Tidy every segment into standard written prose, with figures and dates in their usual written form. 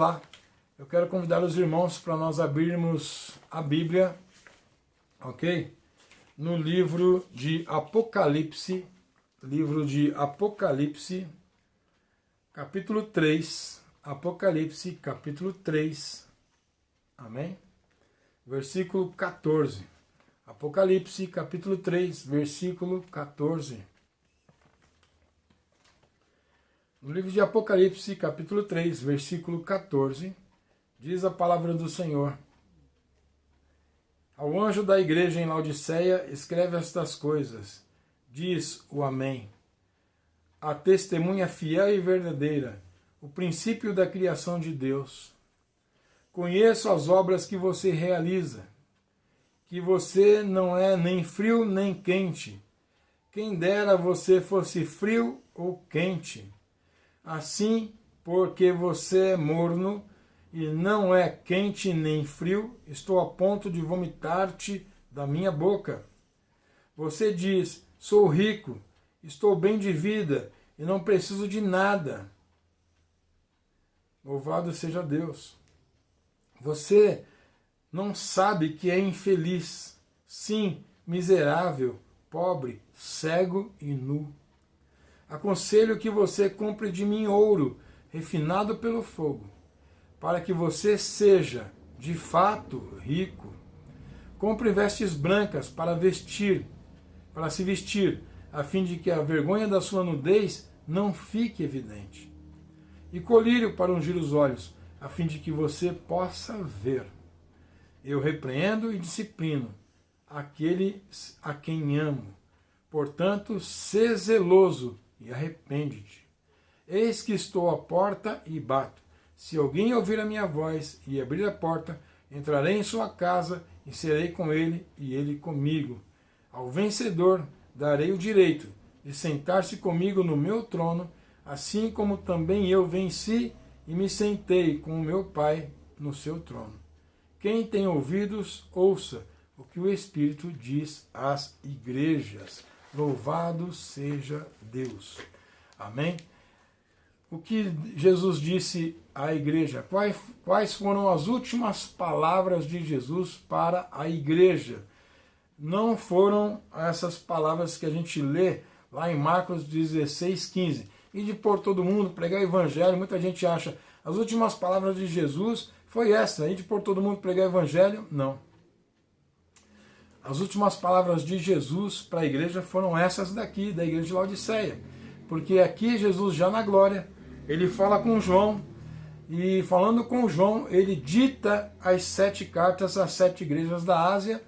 lá. Eu quero convidar os irmãos para nós abrirmos a Bíblia, ok? No livro de Apocalipse, capítulo 3, Apocalipse, capítulo 3, amém? Versículo 14. Apocalipse, capítulo 3, versículo 14. No livro de Apocalipse, capítulo 3, versículo 14, diz a palavra do Senhor: Ao anjo da igreja em Laodiceia, escreve estas coisas, diz o Amém. A testemunha fiel e verdadeira, o princípio da criação de Deus. Conheço as obras que você realiza, que você não é nem frio nem quente. Quem dera você fosse frio ou quente. Assim, porque você é morno e não é quente nem frio, estou a ponto de vomitar-te da minha boca. Você diz, sou rico, estou bem de vida e não preciso de nada. Louvado seja Deus. Você não sabe que é infeliz, sim, miserável, pobre, cego e nu. Aconselho que você compre de mim ouro, refinado pelo fogo, para que você seja, de fato, rico. Compre vestes brancas para se vestir, a fim de que a vergonha da sua nudez não fique evidente. E colírio para ungir os olhos, a fim de que você possa ver. Eu repreendo e disciplino aqueles a quem amo. Portanto, sê zeloso e arrepende-te. Eis que estou à porta e bato. Se alguém ouvir a minha voz e abrir a porta, entrarei em sua casa e serei com ele e ele comigo. Ao vencedor darei o direito de sentar-se comigo no meu trono, assim como também eu venci e me sentei com o meu Pai no seu trono. Quem tem ouvidos, ouça o que o Espírito diz às igrejas. Louvado seja Deus. Amém? O que Jesus disse à igreja? Quais foram as últimas palavras de Jesus para a igreja? Não foram essas palavras que a gente lê lá em Marcos 16, 15. E de por todo mundo, pregar o evangelho. Muita gente acha, as últimas palavras de Jesus foi essa, e de por todo mundo pregar o evangelho. Não. As últimas palavras de Jesus para a igreja foram essas daqui, da igreja de Laodiceia. Porque aqui Jesus, já na glória, ele fala com João, e falando com João, ele dita as 7 cartas às 7 igrejas da Ásia,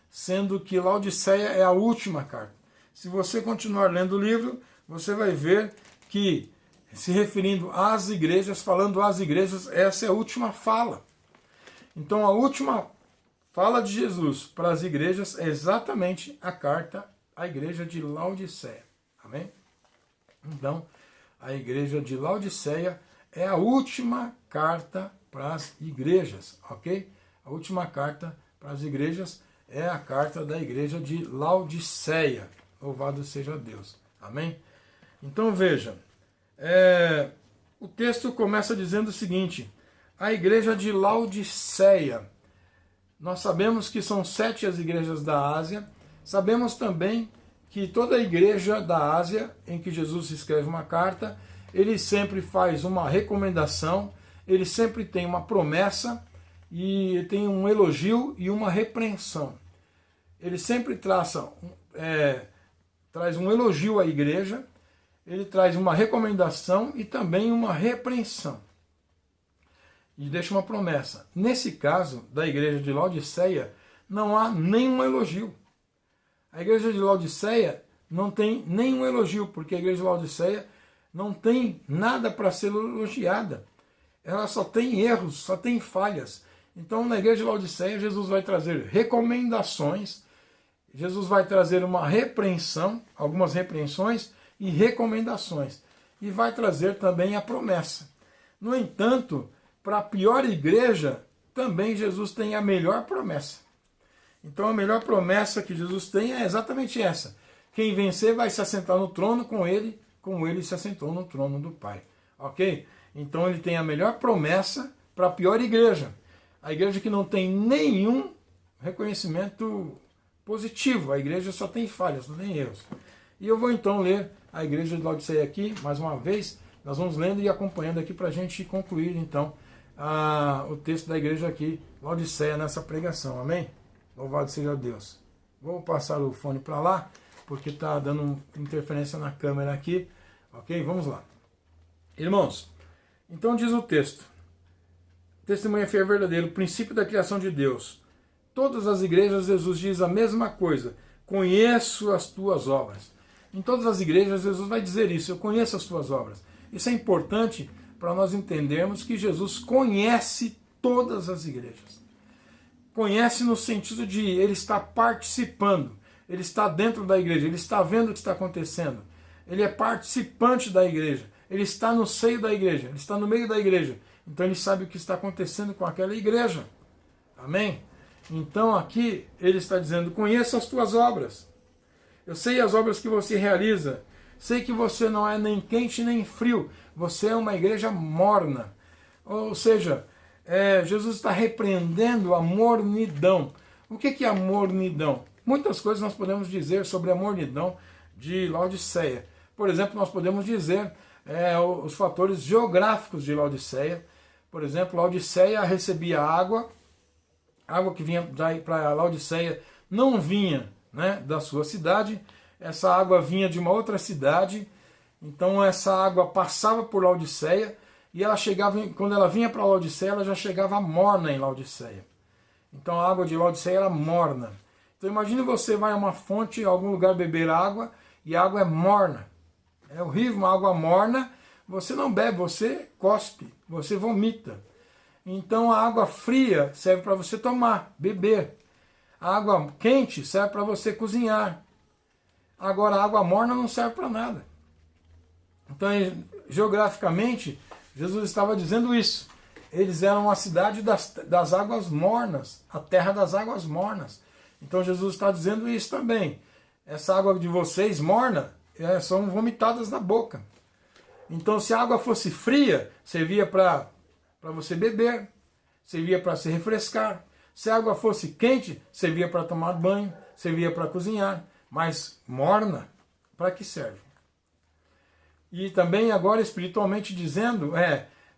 sendo que Laodiceia é a última carta. Se você continuar lendo o livro, você vai ver que, se referindo às igrejas, falando às igrejas, essa é a última fala. Então, a última fala de Jesus para as igrejas é exatamente a carta à igreja de Laodiceia. Amém? Então, a igreja de Laodiceia é a última carta para as igrejas, ok? A última carta para as igrejas é a carta da igreja de Laodiceia. Louvado seja Deus. Amém? Então veja, o texto começa dizendo o seguinte: a igreja de Laodiceia. Nós sabemos que são 7 as igrejas da Ásia. Sabemos também que toda a igreja da Ásia, em que Jesus escreve uma carta, ele sempre faz uma recomendação, ele sempre tem uma promessa, e tem um elogio e uma repreensão. Ele sempre traz um elogio à igreja, ele traz uma recomendação e também uma repreensão. E deixa uma promessa. Nesse caso, da igreja de Laodiceia, não há nenhum elogio. A igreja de Laodiceia não tem nenhum elogio, porque a igreja de Laodiceia não tem nada para ser elogiada. Ela só tem erros, só tem falhas. Então, na igreja de Laodiceia, Jesus vai trazer recomendações, Jesus vai trazer uma repreensão, algumas repreensões e recomendações. E vai trazer também a promessa. No entanto, para a pior igreja, também Jesus tem a melhor promessa. Então a melhor promessa que Jesus tem é exatamente essa. Quem vencer vai se assentar no trono com ele se assentou no trono do Pai. Ok? Então ele tem a melhor promessa para a pior igreja. A igreja que não tem nenhum reconhecimento positivo. A igreja só tem falhas, não tem erros. E eu vou então ler a igreja de Laodiceia aqui, mais uma vez. Nós vamos lendo e acompanhando aqui para a gente concluir então o texto da igreja aqui, Laodiceia, nessa pregação. Amém? Louvado seja Deus. Vou passar o fone para lá, porque está dando interferência na câmera aqui. Ok? Vamos lá. Irmãos, então diz o texto. Testemunha fiel e verdadeiro, o princípio da criação de Deus. Todas as igrejas, Jesus diz a mesma coisa. Conheço as tuas obras. Em todas as igrejas, Jesus vai dizer isso. Eu conheço as tuas obras. Isso é importante para nós entendermos que Jesus conhece todas as igrejas. Conhece no sentido de ele está participando. Ele está dentro da igreja. Ele está vendo o que está acontecendo. Ele é participante da igreja. Ele está no seio da igreja. Ele está no meio da igreja. Então ele sabe o que está acontecendo com aquela igreja. Amém? Então aqui ele está dizendo, conheço as tuas obras. Eu sei as obras que você realiza. Sei que você não é nem quente nem frio. Você é uma igreja morna. Ou seja, Jesus está repreendendo a mornidão. O que é a mornidão? Muitas coisas nós podemos dizer sobre a mornidão de Laodiceia. Por exemplo, nós podemos dizer os fatores geográficos de Laodiceia. Por exemplo, Laodiceia recebia água que vinha para Laodiceia não vinha, né, da sua cidade, essa água vinha de uma outra cidade, então essa água passava por Laodiceia e ela chegava, quando ela vinha para Laodiceia, ela já chegava morna em Laodiceia. Então a água de Laodiceia era morna. Então imagine você vai a uma fonte, em algum lugar beber água e a água é morna. É horrível, uma água morna, você não bebe, você cospe, você vomita. Então a água fria serve para você tomar, beber. A água quente serve para você cozinhar. Agora a água morna não serve para nada. Então, geograficamente, Jesus estava dizendo isso. Eles eram a cidade das águas mornas, a terra das águas mornas. Então Jesus está dizendo isso também. Essa água de vocês morna, são vomitadas na boca. Então se a água fosse fria, servia para você beber, servia para se refrescar. Se a água fosse quente, servia para tomar banho, servia para cozinhar. Mas morna, para que serve? E também agora espiritualmente dizendo,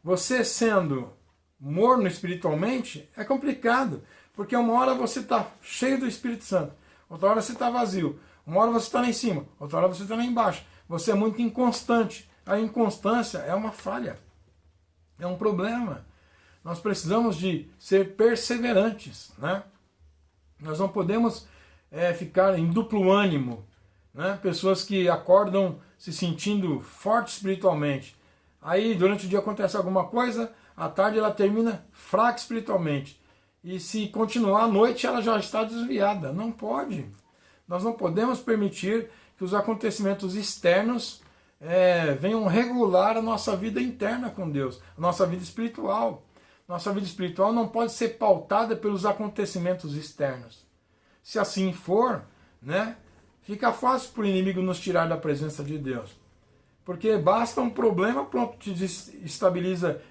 você sendo morno espiritualmente, é complicado. Porque uma hora você está cheio do Espírito Santo, outra hora você está vazio, uma hora você está lá em cima, outra hora você está lá embaixo. Você é muito inconstante. A inconstância é uma falha, é um problema. Nós precisamos de ser perseverantes, né? Nós não podemos ficar em duplo ânimo, né? Pessoas que acordam se sentindo fortes espiritualmente. Aí durante o dia acontece alguma coisa, à tarde ela termina fraca espiritualmente. E se continuar à noite ela já está desviada. Não pode. Nós não podemos permitir que os acontecimentos externos venham regular a nossa vida interna com Deus, a nossa vida espiritual. Nossa vida espiritual não pode ser pautada pelos acontecimentos externos. Se assim for, né, fica fácil para o inimigo nos tirar da presença de Deus. Porque basta um problema, pronto, desestabiliza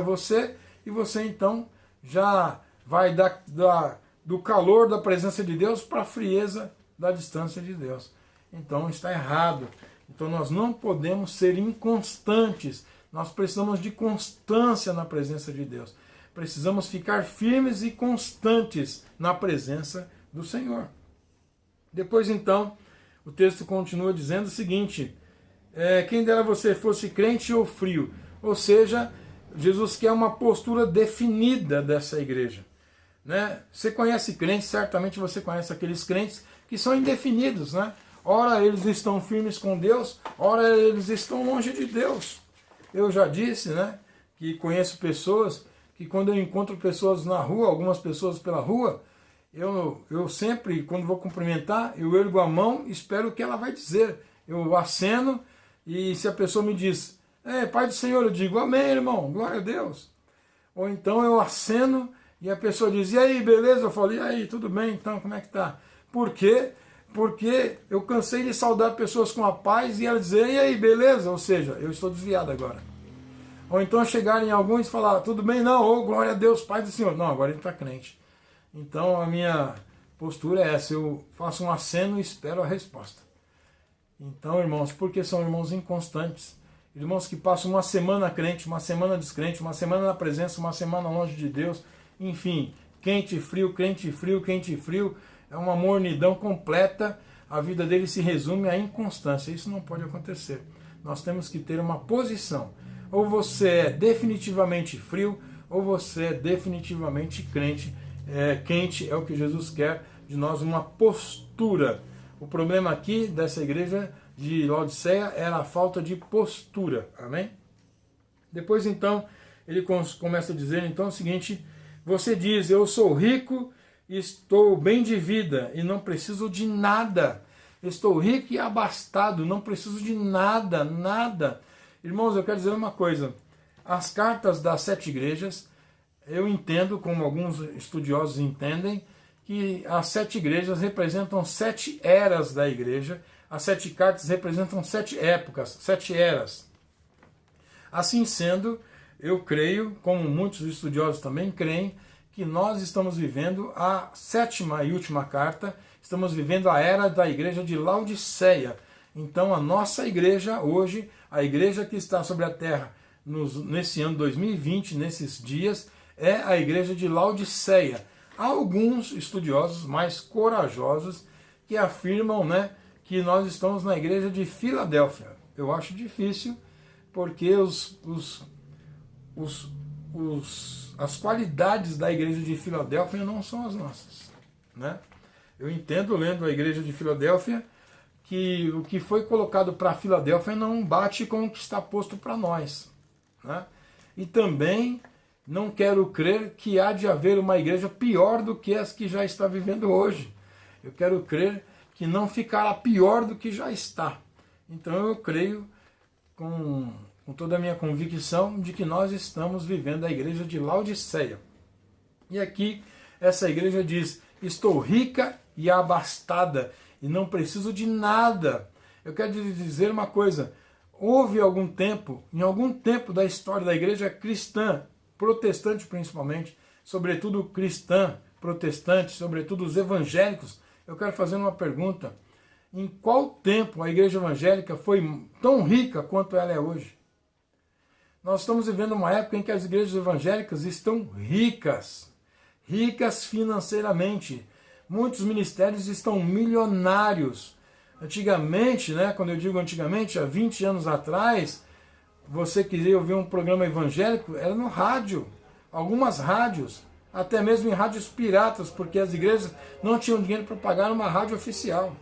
você, e você então já vai do calor da presença de Deus para a frieza da distância de Deus. Então está errado. Então nós não podemos ser inconstantes. Nós precisamos de constância na presença de Deus. Precisamos ficar firmes e constantes na presença do Senhor. Depois então, o texto continua dizendo o seguinte, quem dera você fosse crente ou frio. Ou seja, Jesus quer uma postura definida dessa igreja. Né? Você conhece crentes, certamente você conhece aqueles crentes que são indefinidos. Né? Ora eles estão firmes com Deus, ora eles estão longe de Deus. Eu já disse, né, que conheço pessoas que quando eu encontro pessoas na rua, algumas pessoas pela rua, eu sempre, quando vou cumprimentar, eu ergo a mão e espero o que ela vai dizer. Eu aceno e se a pessoa me diz, Pai do Senhor, eu digo, amém, irmão, glória a Deus. Ou então eu aceno e a pessoa diz, e aí, beleza? Eu falo, e aí, tudo bem, então, como é que tá? Por quê? Porque eu cansei de saudar pessoas com a paz e ela dizer, e aí, beleza? Ou seja, eu estou desviado agora. Ou então chegarem alguns e falar, tudo bem, não, ô, glória a Deus, Pai do Senhor. Não, agora ele está crente. Então a minha postura é essa, eu faço um aceno e espero a resposta. Então, irmãos, porque são irmãos inconstantes, irmãos que passam uma semana crente, uma semana descrente, uma semana na presença, uma semana longe de Deus, enfim, quente e frio, quente e frio, quente e frio, é uma mornidão completa, a vida dele se resume à inconstância, isso não pode acontecer. Nós temos que ter uma posição, ou você é definitivamente frio, ou você é definitivamente crente, quente, é o que Jesus quer de nós, uma postura. O problema aqui dessa igreja de Laodiceia era a falta de postura, amém? Depois então, ele começa a dizer então o seguinte, você diz, eu sou rico, estou bem de vida e não preciso de nada, estou rico e abastado, não preciso de nada, nada. Irmãos, eu quero dizer uma coisa, as cartas das 7 igrejas, eu entendo, como alguns estudiosos entendem, que as 7 igrejas representam 7 eras da igreja, as 7 cartas representam 7 épocas, 7 eras. Assim sendo, eu creio, como muitos estudiosos também creem, que nós estamos vivendo a 7ª e última carta, estamos vivendo a era da igreja de Laodiceia. Então a nossa igreja hoje, a igreja que está sobre a terra nesse ano 2020, nesses dias, é a igreja de Laodiceia. Há alguns estudiosos mais corajosos que afirmam, que nós estamos na igreja de Filadélfia. Eu acho difícil, porque as qualidades da igreja de Filadélfia não são as nossas. Eu entendo, lendo a igreja de Filadélfia, que o que foi colocado para Filadélfia não bate com o que está posto para nós. E também não quero crer que há de haver uma igreja pior do que as que já está vivendo hoje. Eu quero crer que não ficará pior do que já está. Então eu creio com toda a minha convicção de que nós estamos vivendo a igreja de Laodiceia. E aqui essa igreja diz, estou rica e abastada e não preciso de nada. Eu quero lhe dizer uma coisa, houve algum tempo, em algum tempo da história da igreja cristã, protestante principalmente, sobretudo cristã, protestante, sobretudo os evangélicos, eu quero fazer uma pergunta. Em qual tempo a igreja evangélica foi tão rica quanto ela é hoje? Nós estamos vivendo uma época em que as igrejas evangélicas estão ricas, ricas financeiramente. Muitos ministérios estão milionários. Antigamente, quando eu digo antigamente, há 20 anos atrás, você queria ouvir um programa evangélico, era no rádio, algumas rádios, até mesmo em rádios piratas, porque as igrejas não tinham dinheiro para pagar uma rádio oficial.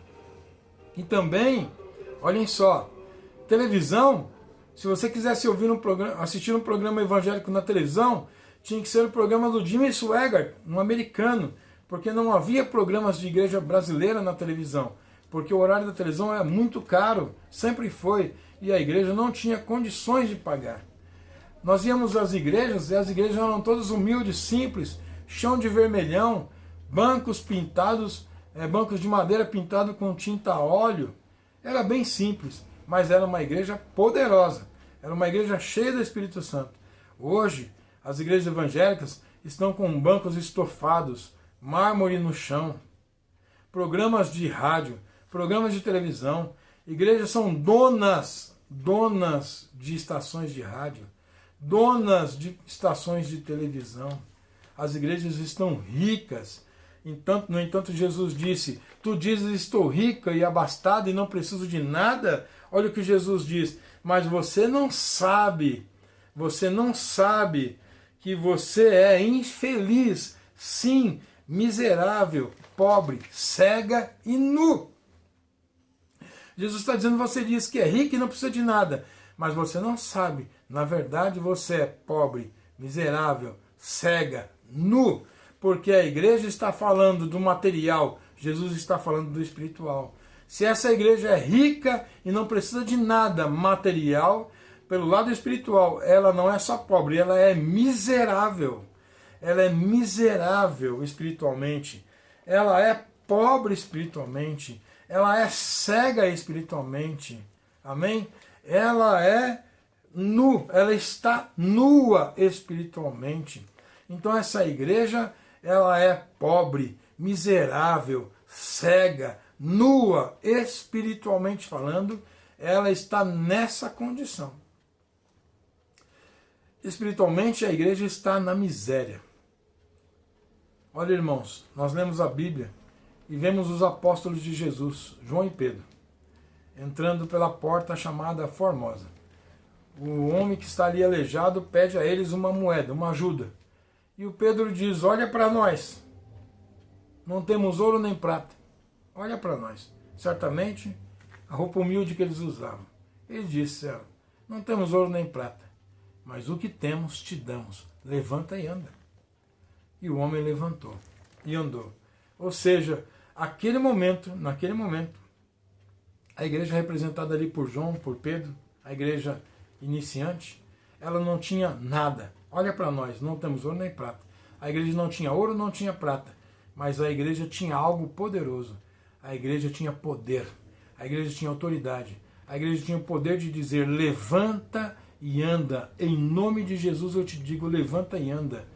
E também, olhem só, televisão, se você quisesse assistir um programa evangélico na televisão, tinha que ser o programa do Jimmy Swaggart, um americano, porque não havia programas de igreja brasileira na televisão, porque o horário da televisão é muito caro, sempre foi, e a igreja não tinha condições de pagar. Nós íamos às igrejas, e as igrejas eram todas humildes, simples, chão de vermelhão, bancos pintados, bancos de madeira pintados com tinta a óleo. Era bem simples, mas era uma igreja poderosa, era uma igreja cheia do Espírito Santo. Hoje, as igrejas evangélicas estão com bancos estofados, mármore no chão, programas de rádio, programas de televisão. Igrejas são donas de estações de rádio, donas de estações de televisão. As igrejas estão ricas. No entanto, Jesus disse, tu dizes, estou rica e abastada e não preciso de nada. Olha o que Jesus diz, mas você não sabe que você é infeliz, sim, miserável, pobre, cega e nu. Jesus está dizendo, você diz que é rico e não precisa de nada, mas você não sabe, na verdade você é pobre, miserável, cega, nu, porque a igreja está falando do material, Jesus está falando do espiritual. Se essa igreja é rica e não precisa de nada material, pelo lado espiritual, ela não é só pobre, ela é miserável. Ela é miserável espiritualmente, ela é pobre espiritualmente, ela é cega espiritualmente, amém? Ela é ela está nua espiritualmente. Então essa igreja, ela é pobre, miserável, cega, nua, espiritualmente falando, ela está nessa condição. Espiritualmente a igreja está na miséria. Olha, irmãos, nós lemos a Bíblia e vemos os apóstolos de Jesus, João e Pedro, entrando pela porta chamada Formosa. O homem que está ali aleijado pede a eles uma moeda, uma ajuda. E o Pedro diz, olha para nós, não temos ouro nem prata, olha para nós. Certamente, a roupa humilde que eles usavam. Ele disse, não temos ouro nem prata, mas o que temos te damos, levanta e anda. E o homem levantou e andou. Ou seja, naquele momento, a igreja representada ali por João, por Pedro, a igreja iniciante, ela não tinha nada. Olha para nós, não temos ouro nem prata. A igreja não tinha ouro, não tinha prata, mas a igreja tinha algo poderoso. A igreja tinha poder, a igreja tinha autoridade, a igreja tinha o poder de dizer, levanta e anda. Em nome de Jesus eu te digo, levanta e anda.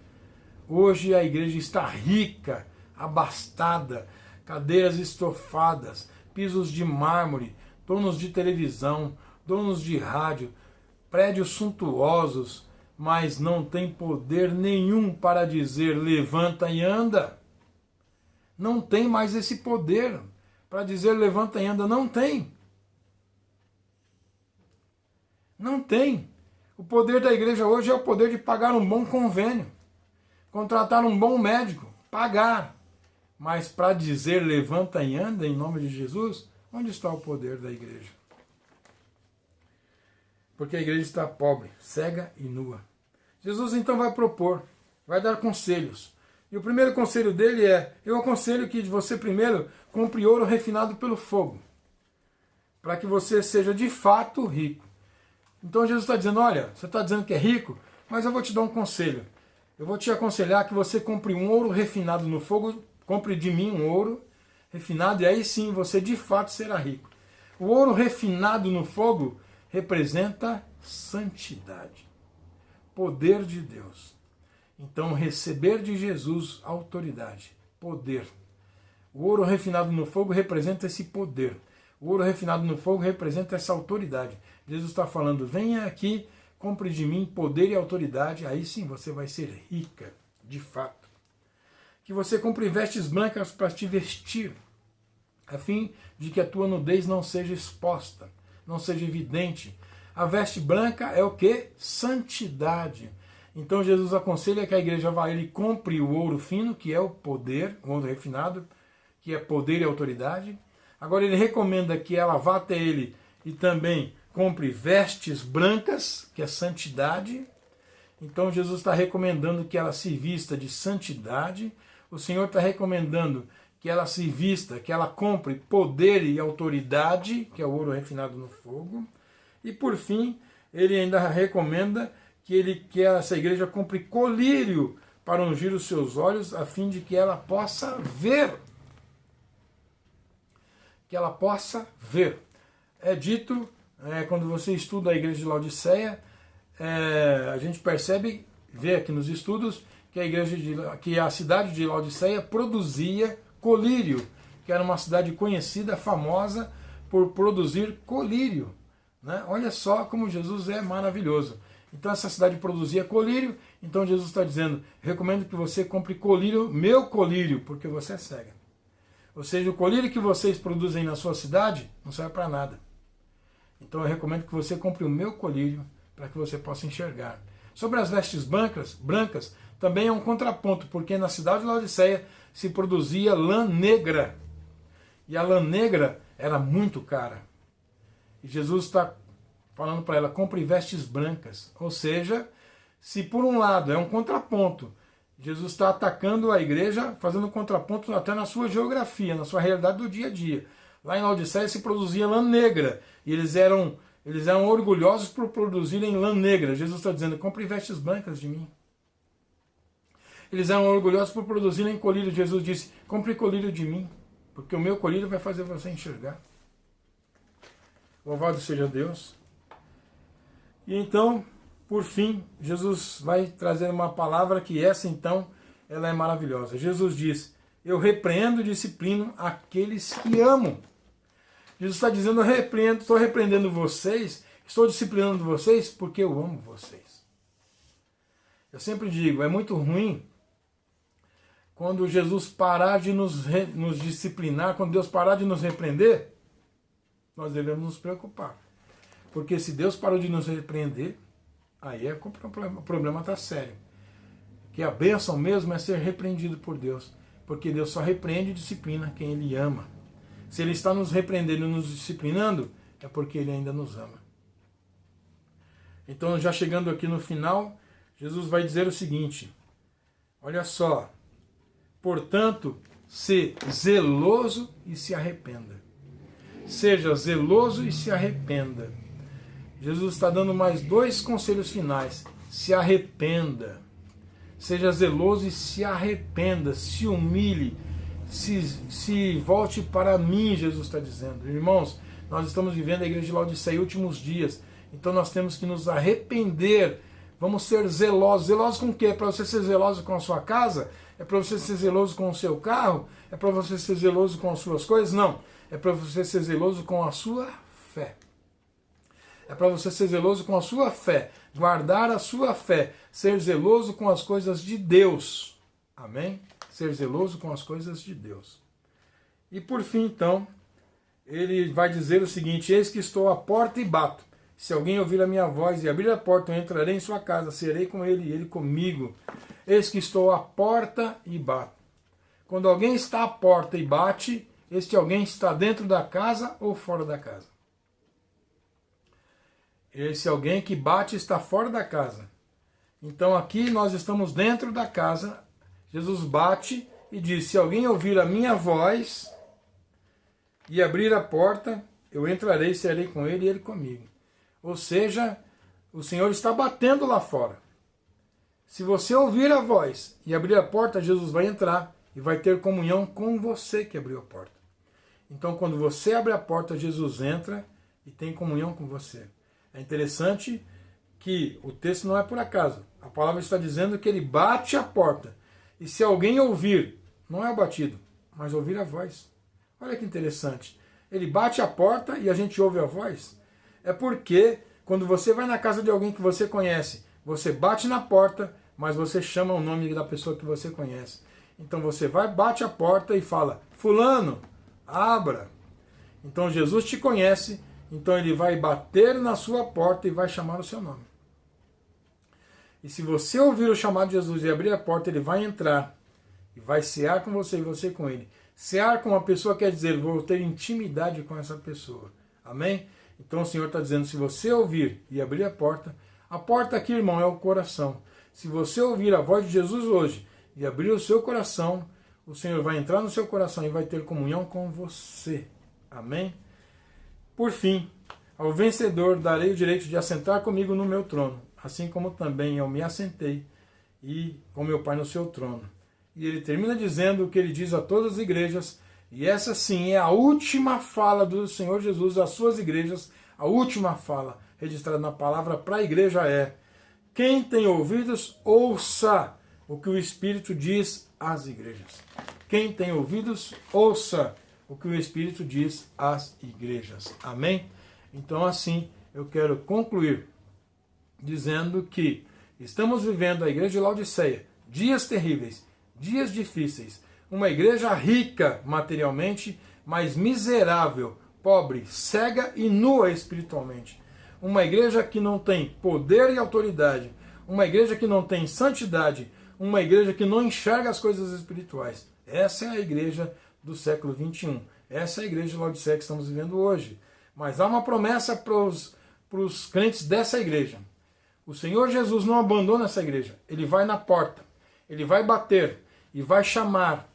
Hoje a igreja está rica, abastada, cadeiras estofadas, pisos de mármore, donos de televisão, donos de rádio, prédios suntuosos, mas não tem poder nenhum para dizer levanta e anda. Não tem mais esse poder para dizer levanta e anda, não tem. Não tem. O poder da igreja hoje é o poder de pagar um bom convênio, contratar um bom médico, pagar. Mas para dizer levanta e anda em nome de Jesus, onde está o poder da igreja? Porque a igreja está pobre, cega e nua. Jesus então vai propor, vai dar conselhos. E o primeiro conselho dele é, eu aconselho que você primeiro compre ouro refinado pelo fogo, para que você seja de fato rico. Então Jesus está dizendo, olha, você está dizendo que é rico, mas eu vou te dar um conselho. Eu vou te aconselhar que você compre um ouro refinado no fogo, compre de mim um ouro refinado, e aí sim você de fato será rico. O ouro refinado no fogo representa santidade, poder de Deus. Então, receber de Jesus autoridade, poder. O ouro refinado no fogo representa esse poder. O ouro refinado no fogo representa essa autoridade. Jesus está falando, venha aqui, compre de mim poder e autoridade, aí sim você vai ser rica, de fato. Que você compre vestes brancas para te vestir, a fim de que a tua nudez não seja exposta, não seja evidente. A veste branca é o quê? Santidade. Então Jesus aconselha que a igreja vá, ele compre o ouro fino, que é o poder, o ouro refinado, que é poder e autoridade. Agora ele recomenda que ela vá até ele e também compre vestes brancas, que é santidade. Então Jesus está recomendando que ela se vista de santidade. O Senhor está recomendando que ela se vista, que ela compre poder e autoridade, que é o ouro refinado no fogo. E por fim, ele ainda recomenda que essa igreja compre colírio para ungir os seus olhos, a fim de que ela possa ver. Que ela possa ver. É dito, quando você estuda a igreja de Laodiceia, a gente percebe, vê aqui nos estudos, que a cidade de Laodiceia produzia colírio, que era uma cidade conhecida, famosa por produzir colírio. Né? Olha só como Jesus é maravilhoso. Então essa cidade produzia colírio, então Jesus está dizendo, recomendo que você compre colírio, meu colírio, porque você é cega. Ou seja, o colírio que vocês produzem na sua cidade não serve para nada. Então eu recomendo que você compre o meu colírio para que você possa enxergar. Sobre as vestes brancas, também é um contraponto, porque na cidade de Laodiceia se produzia lã negra. E a lã negra era muito cara. E Jesus está falando para ela, compre vestes brancas. Ou seja, se por um lado é um contraponto, Jesus está atacando a igreja, fazendo um contraponto até na sua geografia, na sua realidade do dia a dia. Lá em Laodiceia se produzia lã negra, e eles eram orgulhosos por produzirem lã negra. Jesus está dizendo, compre vestes brancas de mim. Eles eram orgulhosos por produzirem colírio. Jesus disse, compre colírio de mim, porque o meu colírio vai fazer você enxergar. Louvado seja Deus. E então, por fim, Jesus vai trazer uma palavra que essa então, ela é maravilhosa. Jesus diz: eu repreendo e disciplino aqueles que amo. Jesus está dizendo: eu repreendo, estou repreendendo vocês, estou disciplinando vocês porque eu amo vocês. Eu sempre digo, é muito ruim quando Jesus parar de nos disciplinar, quando Deus parar de nos repreender, nós devemos nos preocupar. Porque se Deus parou de nos repreender, aí o problema está sério. Que a bênção mesmo é ser repreendido por Deus. Porque Deus só repreende e disciplina quem Ele ama. Se Ele está nos repreendendo e nos disciplinando, é porque Ele ainda nos ama. Então, já chegando aqui no final, Jesus vai dizer o seguinte: olha só, portanto, se zeloso e se arrependa. Seja zeloso e se arrependa. Jesus está dando mais 2 conselhos finais. Se arrependa. Seja zeloso e se arrependa. Se humilhe. Se volte para mim, Jesus está dizendo. Irmãos, nós estamos vivendo a igreja de Laodiceia últimos dias. Então nós temos que nos arrepender. Vamos ser zelosos. Zelosos com o quê? É para você ser zeloso com a sua casa? É para você ser zeloso com o seu carro? É para você ser zeloso com as suas coisas? Não. É para você ser zeloso com a sua fé. É para você ser zeloso com a sua fé. Guardar a sua fé. Ser zeloso com as coisas de Deus. Amém? Ser zeloso com as coisas de Deus. E por fim, então, ele vai dizer o seguinte: eis que estou à porta e bato. Se alguém ouvir a minha voz e abrir a porta, eu entrarei em sua casa, serei com ele e ele comigo. Eis que estou à porta e bato. Quando alguém está à porta e bate, este alguém está dentro da casa ou fora da casa? Esse alguém que bate está fora da casa. Então aqui nós estamos dentro da casa. Jesus bate e diz: se alguém ouvir a minha voz e abrir a porta, eu entrarei, serei com ele e ele comigo. Ou seja, o Senhor está batendo lá fora. Se você ouvir a voz e abrir a porta, Jesus vai entrar e vai ter comunhão com você que abriu a porta. Então, quando você abre a porta, Jesus entra e tem comunhão com você. É interessante que o texto não é por acaso. A palavra está dizendo que ele bate a porta. E se alguém ouvir, não é o batido, mas ouvir a voz. Olha que interessante. Ele bate a porta e a gente ouve a voz. É porque quando você vai na casa de alguém que você conhece, você bate na porta, mas você chama o nome da pessoa que você conhece. Então você vai, bate a porta e fala: fulano, abra. Então Jesus te conhece, então ele vai bater na sua porta e vai chamar o seu nome. E se você ouvir o chamado de Jesus e abrir a porta, ele vai entrar e vai cear com você e você com ele. Cear com uma pessoa quer dizer, vou ter intimidade com essa pessoa. Amém? Então o Senhor está dizendo, se você ouvir e abrir a porta aqui, irmão, é o coração. Se você ouvir a voz de Jesus hoje e abrir o seu coração, o Senhor vai entrar no seu coração e vai ter comunhão com você. Amém? Por fim, ao vencedor darei o direito de assentar comigo no meu trono, assim como também eu me assentei e com meu Pai no seu trono. E ele termina dizendo o que ele diz a todas as igrejas, e essa sim é a última fala do Senhor Jesus às suas igrejas, a última fala registrada na palavra para a igreja é: quem tem ouvidos, ouça o que o Espírito diz às igrejas. Quem tem ouvidos, ouça o que o Espírito diz às igrejas. Amém? Então assim, eu quero concluir dizendo que estamos vivendo a igreja de Laodiceia, dias terríveis, dias difíceis, uma igreja rica materialmente, mas miserável, pobre, cega e nua espiritualmente. Uma igreja que não tem poder e autoridade, uma igreja que não tem santidade, uma igreja que não enxerga as coisas espirituais. Essa é a igreja do século XXI. Essa é a igreja de Laodiceia que estamos vivendo hoje. Mas há uma promessa para os crentes dessa igreja. O Senhor Jesus não abandona essa igreja. Ele vai na porta, ele vai bater e vai chamar.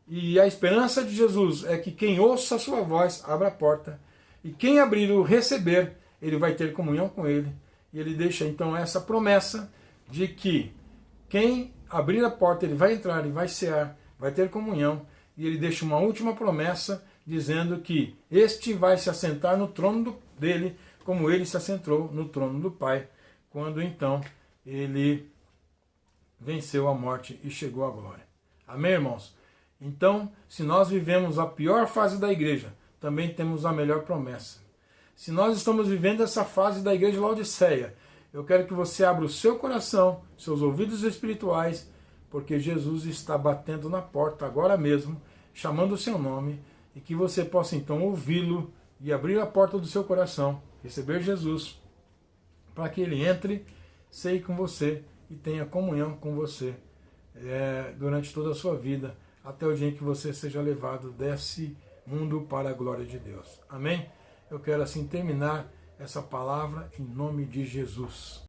E a esperança de Jesus é que quem ouça a sua voz, abra a porta. E quem abrir o receber, ele vai ter comunhão com ele. E ele deixa então essa promessa de que quem abrir a porta, ele vai entrar e vai cear, vai ter comunhão. E ele deixa uma última promessa, dizendo que este vai se assentar no trono dele, como ele se assentou no trono do Pai. quando então ele venceu a morte e chegou à glória. Amém, irmãos? Então, se nós vivemos a pior fase da igreja, também temos a melhor promessa. Se nós estamos vivendo essa fase da igreja de Laodiceia, eu quero que você abra o seu coração, seus ouvidos espirituais, porque Jesus está batendo na porta agora mesmo, chamando o seu nome, e que você possa então ouvi-lo e abrir a porta do seu coração, receber Jesus, para que ele entre, ceie com você e tenha comunhão com você durante toda a sua vida, até o dia em que você seja levado desse mundo para a glória de Deus. Amém? Eu quero assim terminar essa palavra em nome de Jesus.